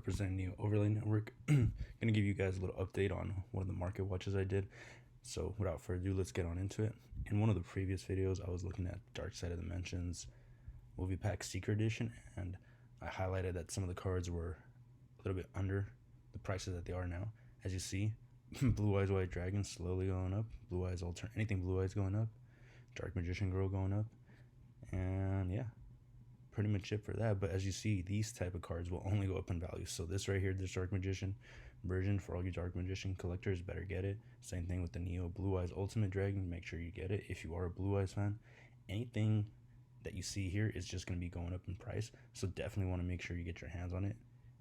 representing the Overlay Network. Gonna give you guys a little update on one of the market watches I did. So without further ado, let's get on into it. In one of the previous videos, I was looking at Dark Side of the Dimensions movie pack Secret Edition, and I highlighted that some of the cards were a little bit under the prices that they are now. As you see, Blue Eyes White Dragon slowly going up, Blue Eyes anything Blue Eyes going up, Dark Magician Girl going up, and yeah, pretty much it for that. But as you see, these type of cards will only go up in value. So this right here, this Dark Magician version, for all you Dark Magician collectors, better get it. Same thing with the Neo Blue Eyes Ultimate Dragon, make sure you get it if you are a Blue Eyes fan. Anything that you see here is just going to be going up in price, so definitely want to make sure you get your hands on it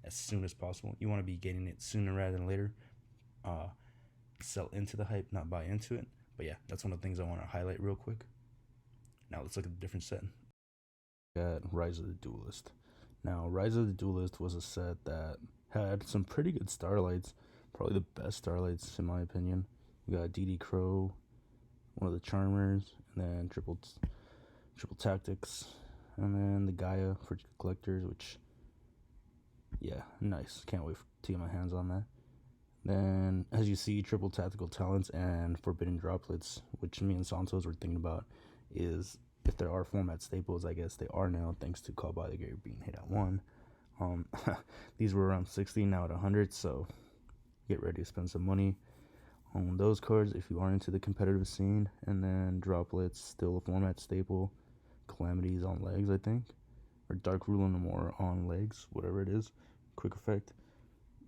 as soon as possible. You want to be getting it sooner rather than later. Sell into the hype, not buy into it. But yeah, that's one of the things I want to highlight real quick. Now let's look at the different set. Got Rise of the Duelist. Now, Rise of the Duelist was a set that had some pretty good starlights, probably the best starlights in my opinion. We got DD Crow, one of the Charmers, and then triple Tactics, and then the Gaia for collectors, which, yeah, nice. Can't wait to get my hands on that. Then, as you see, triple Tactical Talents and Forbidden Droplets, which me and Santos were thinking about, is if there are format staples, I guess they are now, thanks to Call by the Grave being hit at 1. These were around 60, now at 100, so get ready to spend some money on those cards if you are into the competitive scene. And then Droplets, still a format staple. Calamities on legs, I think, or Dark Ruler no more on legs, whatever it is, quick effect.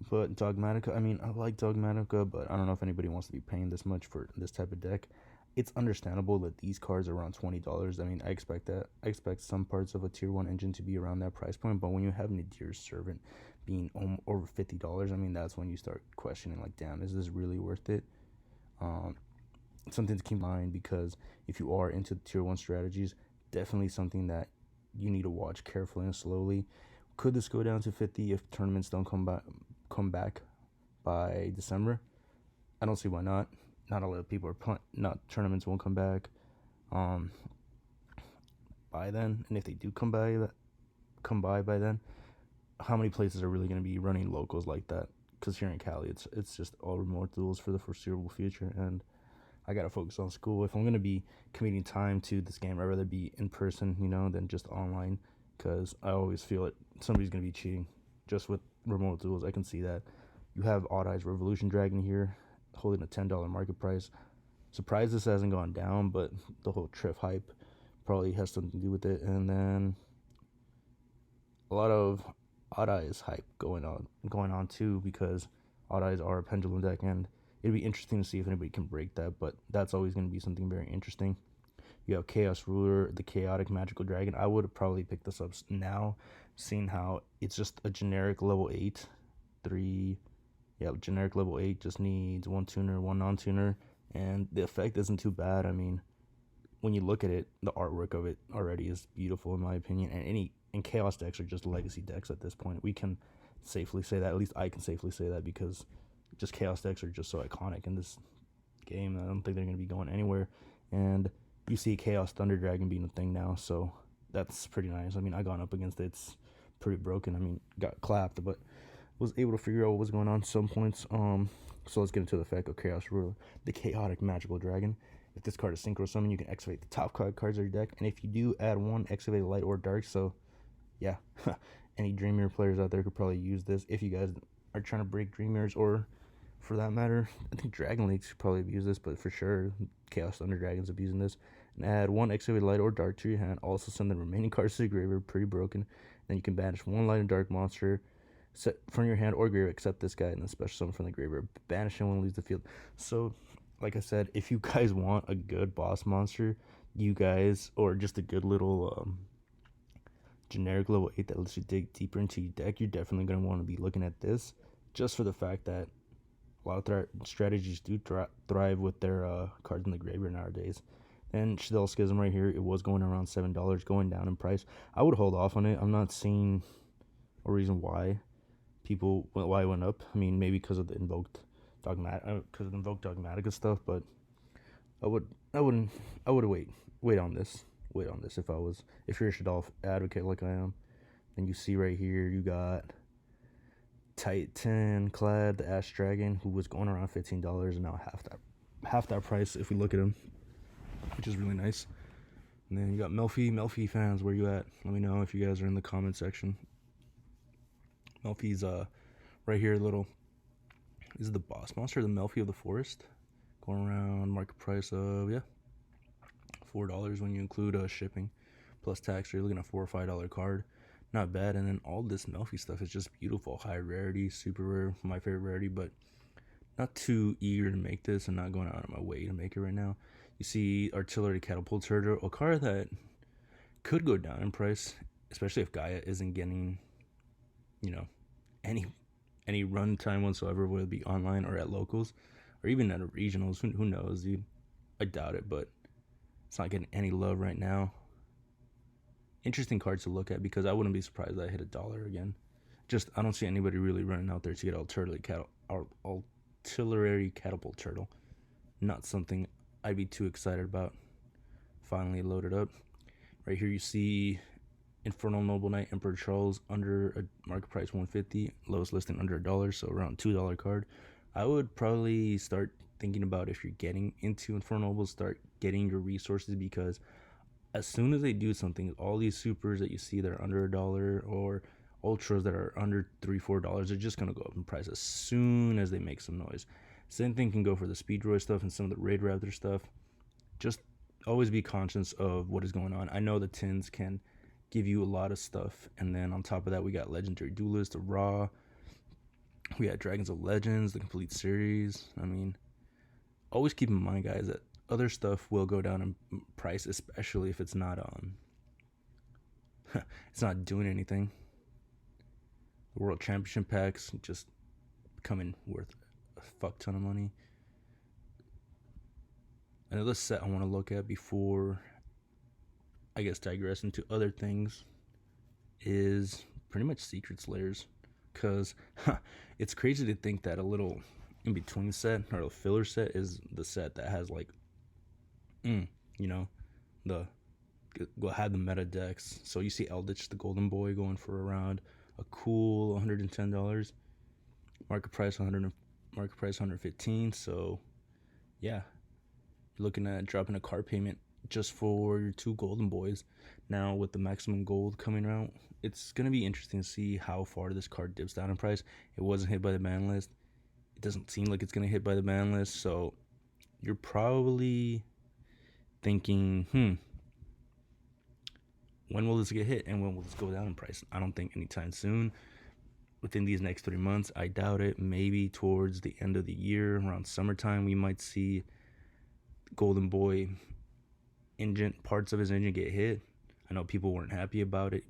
But Dogmatica, I mean, I like Dogmatica, but I don't know if anybody wants to be paying this much for this type of deck. It's understandable that these cards are around $20. I mean, I expect that. I expect some parts of a tier 1 engine to be around that price point, but when you have Nadir's Servant being over $50, I mean, that's when you start questioning, like, damn, is this really worth it? Something to keep in mind, because if you are into tier 1 strategies, definitely something that you need to watch carefully and slowly. Could this go down to 50 if tournaments don't come back by December? I don't see why not. Not a lot of people are not tournaments won't come back by then, and if they do come by by then, how many places are really going to be running locals like that? Because here in Cali, it's just all remote duels for the foreseeable future, and I gotta focus on school. If I'm gonna be committing time to this game, I'd rather be in person, than just online, because I always feel it. Somebody's gonna be cheating just with remote duels. I can see that. You have Odd Eyes Revolution Dragon here, holding a $10 market price. Surprised this hasn't gone down, but the whole Triff hype probably has something to do with it. And then a lot of Odd Eyes hype going on too, because Odd Eyes are a pendulum deck, and it'd be interesting to see if anybody can break that, but that's always going to be something very interesting. You have Chaos Ruler, the Chaotic Magical Dragon. I would have probably picked this up now, seeing how it's just a generic level 8. Generic level 8, just needs 1 tuner, 1 non-tuner, and the effect isn't too bad. I mean, when you look at it, the artwork of it already is beautiful in my opinion, and Chaos decks are just legacy decks at this point. We can safely say that, at least I can safely say that, because just Chaos decks are just so iconic in this game. I don't think they're going to be going anywhere. And you see Chaos Thunder Dragon being a thing now, so that's pretty nice. I mean, I gone up against it. It's pretty broken. I mean, got clapped, but was able to figure out what was going on at some points. So let's get into the effect of Chaos Ruler, the Chaotic Magical Dragon. If this card is Synchro Summon, you can activate the top cards of your deck, and if you do add 1, activate Light or Dark. So yeah, any Dream Mirror players out there could probably use this if you guys are trying to break Dream Mirrors, or for that matter, I think Dragon Leagues could probably abuse this, but for sure, Chaos Thunder Dragon's abusing this. And add 1 activate Light or Dark to your hand. Also send the remaining cards to the graveyard, pretty broken. Then you can banish 1 Light and Dark monster set from your hand or graveyard, except this guy, and then special summon from the graveyard. Banish him when it leaves the field. So, like I said, if you guys want a good boss monster, or just a good little generic level 8 that lets you dig deeper into your deck, you're definitely going to want to be looking at this, just for the fact that a lot of strategies do thrive with their cards in the graveyard nowadays. And Shadell Schism right here, it was going around $7, going down in price. I would hold off on it. I'm not seeing a reason why it went up. I mean, maybe because of the invoked Dogmatica stuff, but I wouldn't wait on this if you're a Shadolf advocate like I am. And you see right here, you got Titan clad, the Ash Dragon, who was going around $15 and now half that price if we look at him, which is really nice. And then you got Melfi fans, where you at? Let me know if you guys are in the comment section. Melfi's right here, little. This is the boss monster, the Melfi of the forest, going around market price of $4 when you include shipping plus tax. So you're looking at $4 or $5 card, not bad. And then all this Melfi stuff is just beautiful, high rarity, super rare, my favorite rarity, but not too eager to make this and not going out of my way to make it right now. You see Artillery Catapult Turtle, a card that could go down in price, especially if Gaia isn't getting, any run time whatsoever, whether it be online or at locals, or even at regionals. Who knows, dude? I doubt it, but it's not getting any love right now. Interesting cards to look at, because I wouldn't be surprised that I hit $1 again. Just, I don't see anybody really running out there to get Artillery Catapult Turtle. Not something I'd be too excited about. Finally loaded up. Right here you see Infernal Noble Knight Emperor Charles, under a market price $150, lowest listing under $1, so around $2 card. I would probably start thinking about, if you're getting into Infernal Nobles, start getting your resources, because as soon as they do something, all these supers that you see that are under $1, or ultras that are under $3-4, they're just gonna go up in price as soon as they make some noise. Same thing can go for the Speed Droid stuff and some of the Raid Raptor stuff. Just always be conscious of what is going on. I know the tins can give you a lot of stuff, and then on top of that, we got Legendary Duelist, the Raw, we got Dragons of Legends, the complete series. I mean, always keep in mind, guys, that other stuff will go down in price, especially if it's not it's not doing anything. The World Championship packs just becoming worth a fuck ton of money. Another set I want to look at before I guess digress into other things is pretty much Secret Slayers, because it's crazy to think that a little in between set, or a filler set, is the set that has like the will have the meta decks. So you see Eldritch the Golden Boy going for around a cool $110, market price $115. So yeah, you're looking at dropping a card payment just for your 2 Golden Boys. Now with the maximum gold coming out, it's going to be interesting to see how far this card dips down in price. It wasn't hit by the ban list. It doesn't seem like it's going to hit by the ban list, so you're probably thinking, when will this get hit and when will this go down in price? I don't think anytime soon. Within these next 3 months, I doubt it. Maybe towards the end of the year, around summertime, we might see Golden Boy parts of his engine get hit. I know people weren't happy about it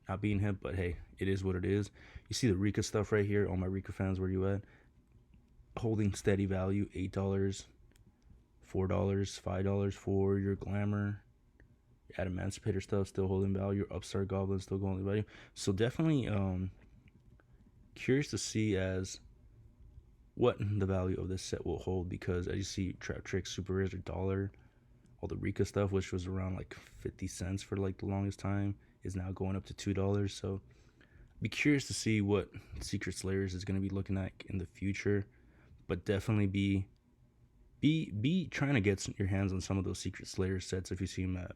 not being hit, but hey, it is what it is. You see the Rika stuff right here. All my Rika fans, where you at? Holding steady value, $8, $4, $5 for your Glamour. Your Emancipator stuff still holding value. Your Upstart Goblin still holding value. So definitely curious to see as what the value of this set will hold, because as you see, Trap Trick Super Rares are $1. All the Rika stuff, which was around like 50 cents for like the longest time, is now going up to $2. So be curious to see what Secret Slayers is going to be looking at in the future, but definitely be trying to get your hands on some of those Secret Slayer sets if you see them at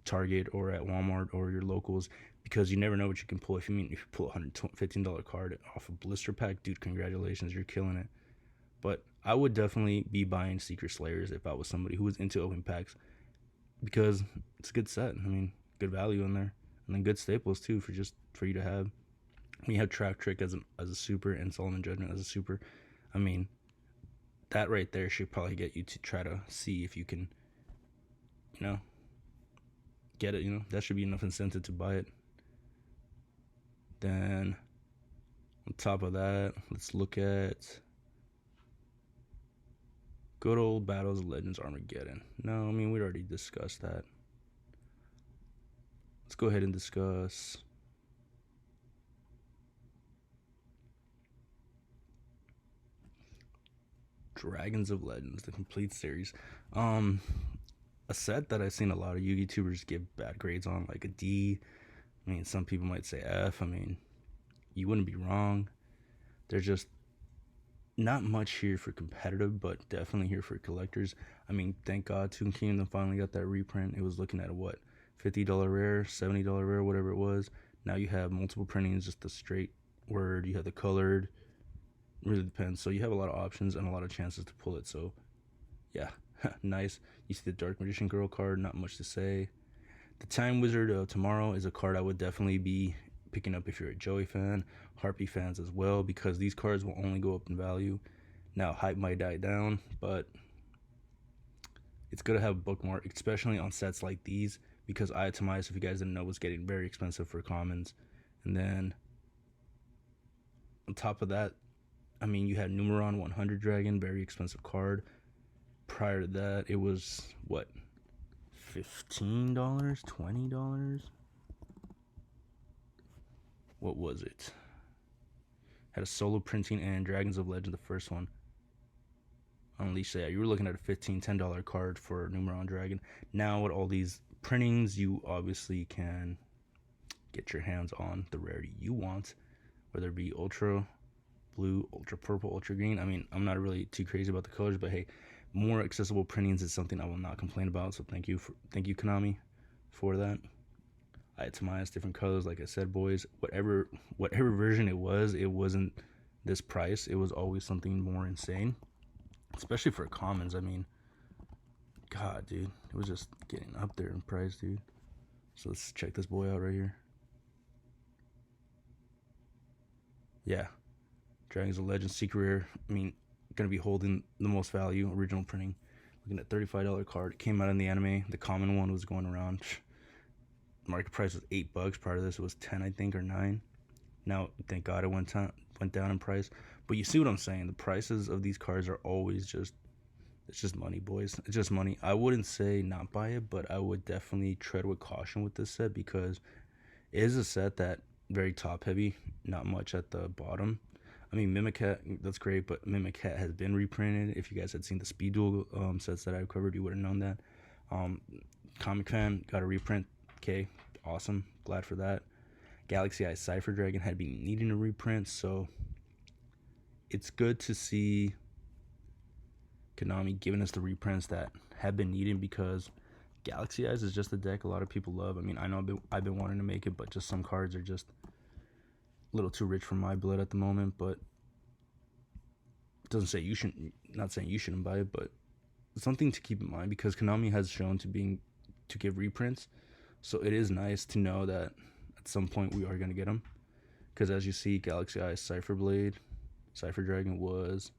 Target or at Walmart or your locals, because you never know what you can pull. If you pull a $115 card off a blister pack, dude, congratulations, you're killing it. But I would definitely be buying Secret Slayers if I was somebody who was into open packs, because it's a good set. I mean, good value in there, and then good staples too for you to have. When you have Trap Trick as a super and Solomon Judgment as a super, I mean, that right there should probably get you to try to see if you can, get it. That should be enough incentive to buy it. Then on top of that, let's look at good old Battles of Legends Armageddon. No, I mean, we already discussed that. Let's go ahead and discuss Dragons of Legends, the complete series. A set that I've seen a lot of YouTubers give bad grades on, like a D. I mean, some people might say F. I mean, you wouldn't be wrong. There's just not much here for competitive, but definitely here for collectors. I mean, thank God Toon Kingdom finally got that reprint. It was looking at a what, $50 rare, $70 rare, whatever it was. Now you have multiple printings, just the straight word. You have the colored. Really depends. So you have a lot of options and a lot of chances to pull it. So yeah, nice. You see the Dark Magician Girl card. Not much to say. The Time Wizard of Tomorrow is a card I would definitely be picking up if you're a Joey fan, Harpy fans as well, because these cards will only go up in value. Now, hype might die down, but it's good to have a bookmark, especially on sets like these, because Itemized, if you guys didn't know, was getting very expensive for commons. And then, on top of that, I mean, you had Numeron 100 Dragon, very expensive card. Prior to that, it was, what, $15? $20? What was it? Had a solo printing and Dragons of Legend, the first one. Unleash that. You were looking at a $10 card for Numeron Dragon. Now with all these printings, you obviously can get your hands on the rarity you want, whether it be Ultra Blue, Ultra Purple, Ultra Green. I mean, I'm not really too crazy about the colors, but hey, more accessible printings is something I will not complain about. So thank you Konami for that. Itemized different colors, like I said, boys. Whatever version it wasn't this price. It was always something more insane, especially for commons. I mean, God, dude, it was just getting up there in price, dude. So let's check this boy out right here. Yeah, Dragons of Legend, Secret Rare. I mean, gonna be holding the most value. Original printing. Looking at $35 card. It came out in the anime. The common one was going around. Market price was $8. Prior to this, it was 10, I think, or 9. Now, thank God it went down in price. But you see what I'm saying? The prices of these cards are always it's just money, boys. It's just money. I wouldn't say not buy it, but I would definitely tread with caution with this set, because it is a set that very top heavy, not much at the bottom. I mean, Mimicat, that's great, but Mimicat has been reprinted. If you guys had seen the Speed Duel sets that I've covered, you would have known that. Comic Fan got a reprint. Okay, awesome. Glad for that. Galaxy Eye Cypher Dragon had been needing a reprint, so it's good to see Konami giving us the reprints that have been needed, because Galaxy Eyes is just a deck a lot of people love. I mean, I know I've been wanting to make it, but just some cards are just a little too rich for my blood at the moment. But it doesn't say you shouldn't, not saying you shouldn't buy it, but something to keep in mind, because Konami has shown to give reprints. So it is nice to know that at some point we are going to get them. Because as you see, Galaxy Eye Cypher Dragon was,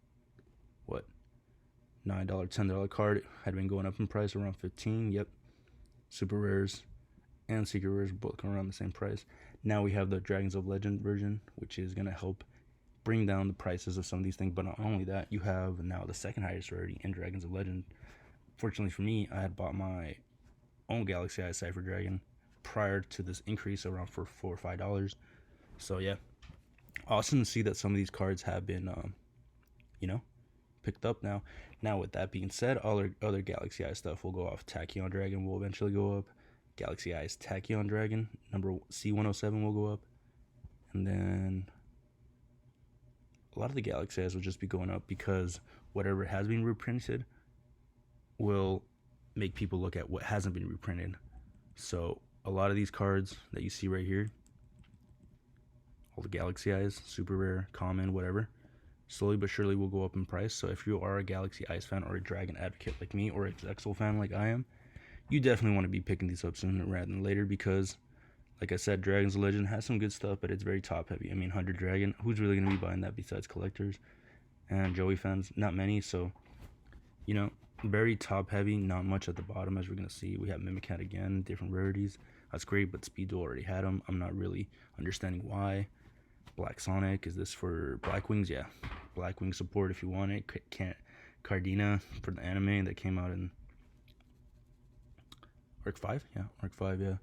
what, $9, $10 card. It had been going up in price around 15. Yep. Super Rares and Secret Rares both going around the same price. Now we have the Dragons of Legend version, which is going to help bring down the prices of some of these things. But not only that, you have now the second highest rarity in Dragons of Legend. Fortunately for me, I had bought my own Galaxy Eye Cypher Dragon prior to this increase, around for $4 or $5. So yeah, awesome to see that some of these cards have been picked up now. Now with that being said, all other Galaxy Eye stuff will go off. Tachyon Dragon will eventually go up. Galaxy Eye's Tachyon Dragon number C107 will go up, and then a lot of the Galaxy Eyes will just be going up, because whatever has been reprinted will make people look at what hasn't been reprinted. So a lot of these cards that you see right here, all the Galaxy Eyes, super rare, common, whatever, slowly but surely will go up in price. So if you are a Galaxy Eyes fan, or a Dragon advocate like me, or a Zexal fan like I am, you definitely want to be picking these up sooner rather than later, because like I said, Dragons of Legend has some good stuff, but it's very top heavy. I mean, 100 Dragon, who's really going to be buying that besides collectors and Joey fans? Not many. So very top heavy, not much at the bottom. As we're going to see, we have Mimicat again, different rarities. That's great, but Speed Duel already had them. I'm not really understanding why. Black Sonic, is this for Black Wings? Yeah, Black Wing support if you want it. Can't Cardina for the anime that came out in Arc 5? Yeah, Arc 5, yeah.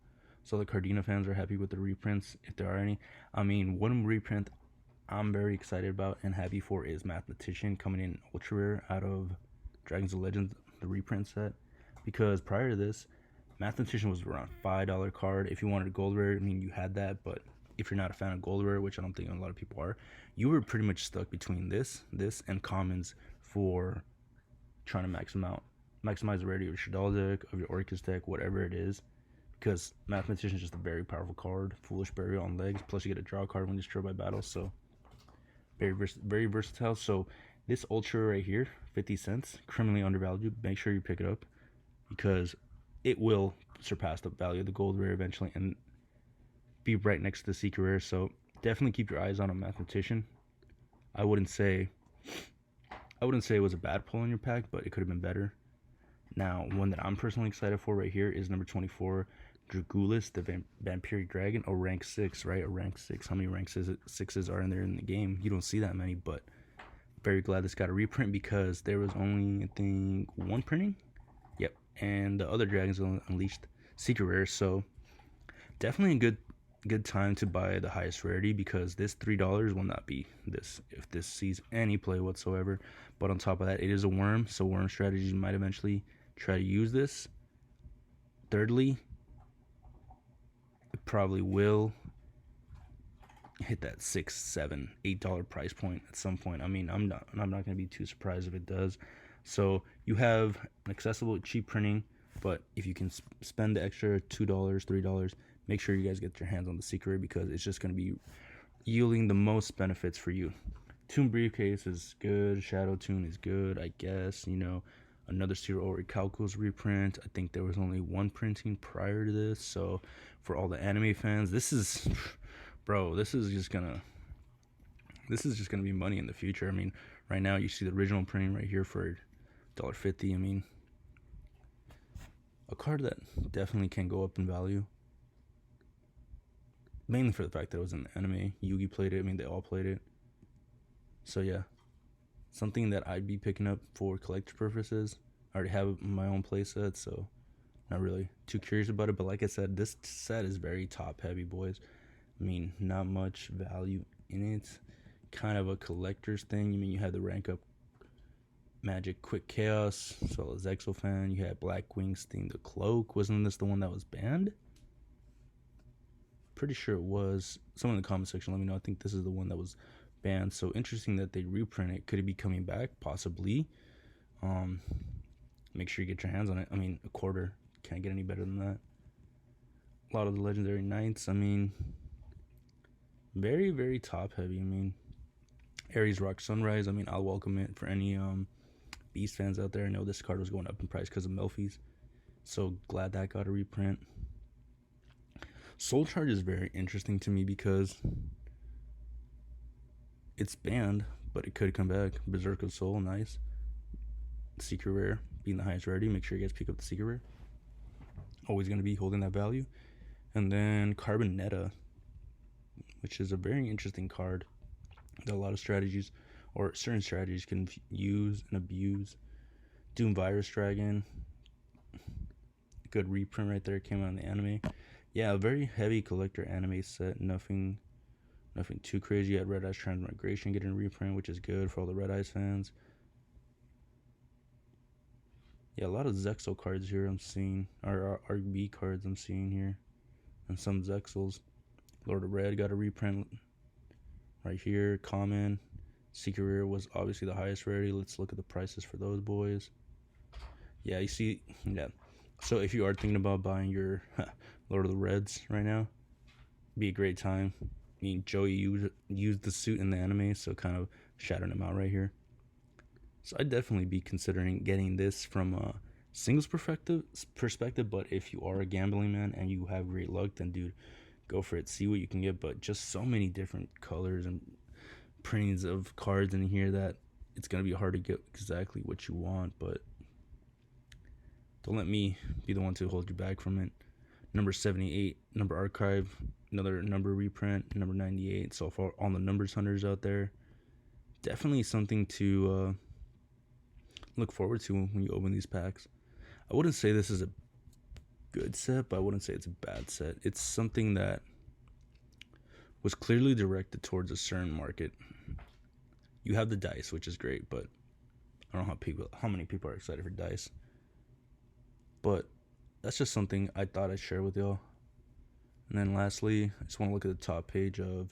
So the Cardina fans are happy with the reprints, if there are any. I mean, one reprint I'm very excited about and happy for is Mathematician, coming in ultra rare out of Dragons of Legends, the reprint set. Because prior to this, Mathematician was around $5 card. If you wanted a gold rare, I mean, you had that, but if you're not a fan of gold rare, which I don't think a lot of people are, you were pretty much stuck between this, and commons for trying to maximize the rarity of your Shadal deck, of your Orcus deck, whatever it is. Because Mathematician is just a very powerful card. Foolish Burial on legs. Plus you get a draw card when destroyed by battle. So very versatile. So this Ultra right here, 50 cents, criminally undervalued. Make sure you pick it up because it will surpass the value of the gold rare eventually and be right next to the secret rare. So definitely keep your eyes on a Mathematician. I wouldn't say it was a bad pull in your pack, but it could have been better. Now, one that I'm personally excited for right here is number 24, Dragulis, the Vampiric Dragon, a rank 6, right? A rank 6. How many rank 6s are in there in the game? You don't see that many, but very glad this got a reprint because there was only, I think, one printing. Yep, and the other Dragons Unleashed secret rare, so definitely a good time to buy the highest rarity because this $3 will not be this if this sees any play whatsoever. But on top of that, it is a worm, so worm strategies might eventually try to use this. Thirdly, it probably will hit that $6, $7, $8 price point at some point. I mean, I'm not going to be too surprised if it does. So you have an accessible, cheap printing, but if you can spend the extra $2, $3, make sure you guys get your hands on the secret because it's just going to be yielding the most benefits for you. Tomb Briefcase is good. Shadow Tune is good, I guess. You know, another Zero Orichalcos reprint. I think there was only one printing prior to this. So for all the anime fans, this is, bro, this is just gonna be money in the future. I mean, right now you see the original printing right here for $1.50. I mean, a card that definitely can go up in value. Mainly for the fact that it was an anime. Yugi played it. I mean, they all played it. So yeah, something that I'd be picking up for collector purposes. I already have my own playset, so not really too curious about it. But like I said, this set is very top heavy, boys. I mean, not much value in it. Kind of a collector's thing. You mean you had the rank up Magic Quick Chaos, as well as Exofan. You had Black Wings thing, the Cloak. Wasn't this the one that was banned? Pretty sure it was. Someone in the comment section let me know. I think this is the one that was banned. So interesting that they reprint it. Could it be coming back? Possibly. Make sure you get your hands on it. I mean, a quarter. Can't get any better than that. A lot of the legendary knights. I mean, very, very top heavy. I mean, Ares Rock Sunrise. I mean, I'll welcome it for any Beast fans out there. I know this card was going up in price because of Melfi's. So glad that got a reprint. Soul Charge is very interesting to me because it's banned, but it could come back. Berserker Soul, nice. Secret Rare, being the highest rarity. Make sure you guys pick up the Secret Rare. Always going to be holding that value. And then Carbonetta, which is a very interesting card that a lot of strategies, or certain strategies, can use and abuse. Doom Virus Dragon. Good reprint right there. Came out in the anime. Yeah, a very heavy collector anime set. Nothing too crazy. You had Red Eyes Transmigration getting a reprint, which is good for all the Red Eyes fans. Yeah, a lot of Zexal cards here I'm seeing. Or RB cards I'm seeing here. And some Zexals. Lord of Red got a reprint right here. Common. Secret Rare was obviously the highest rarity. Let's look at the prices for those boys. Yeah, you see, yeah. So if you are thinking about buying your Lord of the Reds right now, be a great time. I mean, Joey used the suit in the anime, so kind of shouting him out right here. So I'd definitely be considering getting this from a singles perspective, but if you are a gambling man and you have great luck, then dude, go for it. See what you can get, but just so many different colors and printings of cards in here that it's going to be hard to get exactly what you want, but don't let me be the one to hold you back from it. Number 78, number archive, another number reprint, number 98. So for all the numbers hunters out there, definitely something to look forward to when you open these packs. I wouldn't say this is a good set, but I wouldn't say it's a bad set. It's something that was clearly directed towards a certain market. You have the dice, which is great, but I don't know how many people are excited for dice. But that's just something I thought I'd share with y'all. And then lastly, I just want to look at the top page of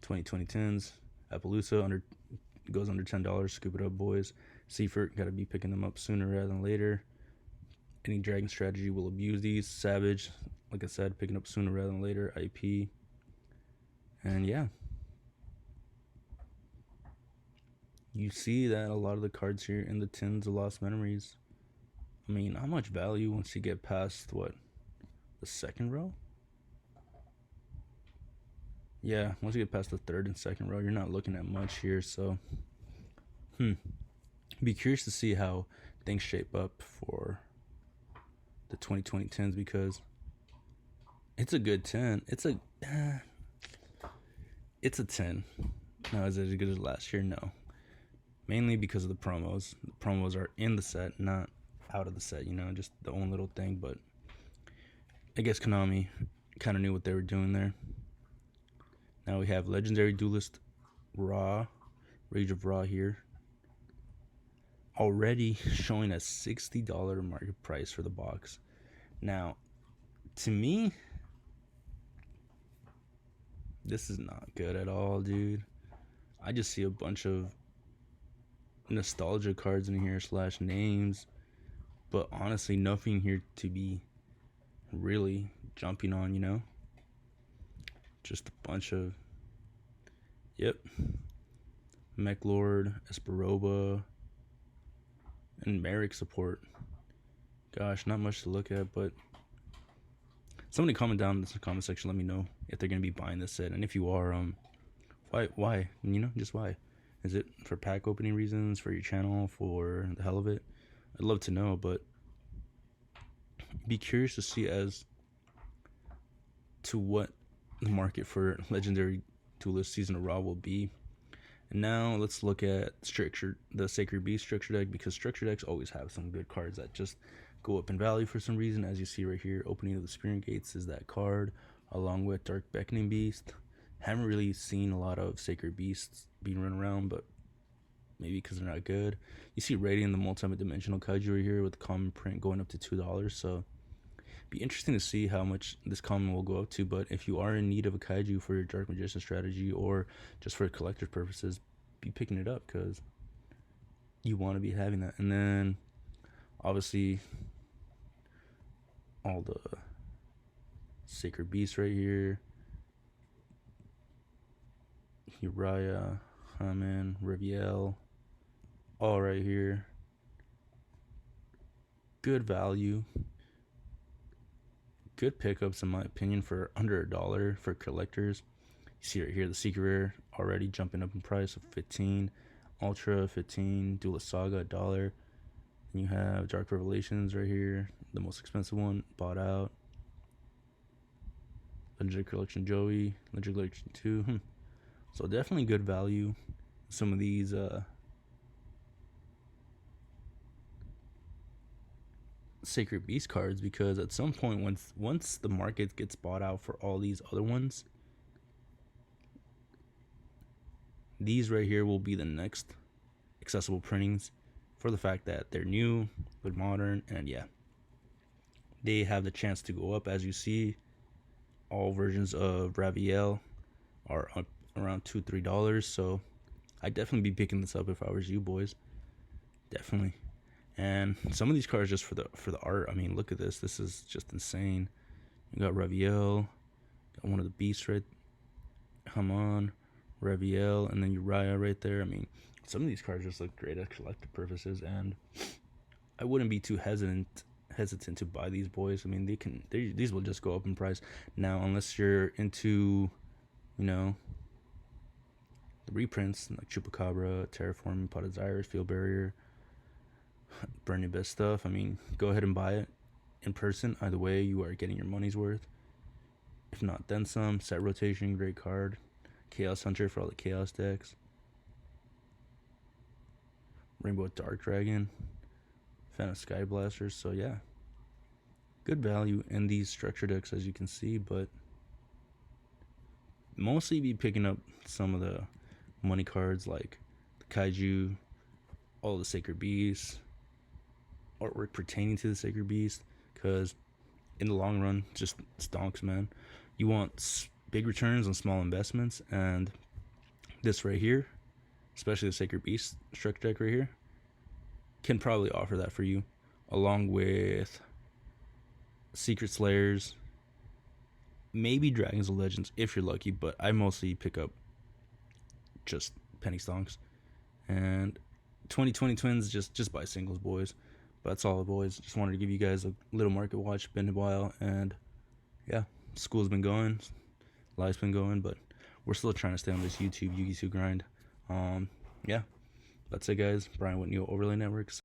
2010s. Appaloosa goes under $10. Scoop it up, boys. Secrect, got to be picking them up sooner rather than later. Any dragon strategy will abuse these. Savage, like I said, picking up sooner rather than later. IP. And yeah. You see that a lot of the cards here in the tins of Lost Memories. I mean, how much value once you get past, what, the second row? Yeah, once you get past the third and second row, you're not looking at much here, so be curious to see how things shape up for the 2020 tins, because it's a good 10. It's a 10. Now, is it as good as last year? No. Mainly because of the promos. The promos are in the set, not out of the set, just the own little thing. But I guess Konami kind of knew what they were doing there. Now we have Legendary Duelist Raw, Rage of Raw here. Already showing a $60 market price for the box. Now, to me, this is not good at all, dude. I just see a bunch of nostalgia cards in here / names, but honestly nothing here to be really jumping on. Just a bunch of Mech Lord, Esperoba, and Merrick support. Gosh, not much to look at, but somebody comment down in the comment section, let me know if they're gonna be buying this set, and if you are, why just why. Is it for pack opening reasons, for your channel, for the hell of it? I'd love to know, but be curious to see as to what the market for Legendary Duelist Season of Raw will be. And now let's look at the Sacred Beast structure deck, because structure decks always have some good cards that just go up in value for some reason. As you see right here, Opening of the Spirit Gates is that card, along with Dark Beckoning Beast. Haven't really seen a lot of Sacred Beasts being run around, but maybe because they're not good. You see Radiant, the multi-dimensional kaiju right here with the common print going up to $2, so be interesting to see how much this common will go up to. But if you are in need of a kaiju for your Dark Magician strategy, or just for collector purposes, be picking it up, because you want to be having that. And then obviously all the Sacred Beasts right here, Uriah, Haman, Riviel, all right here. Good value, good pickups in my opinion for under $1 for collectors. You see right here the Secret Rare already jumping up in price of 15, Ultra 15, Duelist Saga $1. And you have Dark Revelations right here, the most expensive one, bought out. Legendary Collection Joey, Legendary Collection 2. So definitely good value. Some of these Sacred Beast cards, because at some point once the market gets bought out for all these other ones, these right here will be the next accessible printings, for the fact that they're new, good modern, and yeah, they have the chance to go up. As you see, all versions of Raviel are up around $2-3, so I'd definitely be picking this up if I was you boys. Definitely. And some of these cards just for the art. I mean, look at this. This is just insane. You got Raviel, got one of the beasts right. Come on, Raviel, and then Uriah right there. I mean, some of these cards just look great at collector purposes, and I wouldn't be too hesitant to buy these boys. I mean, these will just go up in price now, unless you're into, the reprints like Chupacabra, Terraforming, Pot of Desires, Field Barrier, Burn Your Best stuff. I mean, go ahead and buy it in person. Either way, you are getting your money's worth. If not, then some. Set Rotation, great card. Chaos Hunter for all the Chaos decks. Rainbow Dark Dragon, fan of Sky Blasters. So yeah, good value in these structure decks, as you can see, but mostly be picking up some of the money cards like the Kaiju, all the Sacred Beasts, artwork pertaining to the Sacred Beast, because in the long run, just stonks, man. You want big returns on small investments, and this right here, especially the Sacred Beast structure deck right here, can probably offer that for you, along with Secret Slayers, maybe Dragons of Legends if you're lucky, but I mostly pick up just penny stonks. And 2020 Twins, just buy singles, boys. But that's all, boys. Just wanted to give you guys a little market watch. Been a while, and yeah, school's been going, life's been going, but we're still trying to stay on this YouTube Yugi grind. Yeah, that's it, guys. Brian Whitney, Overlay Networks.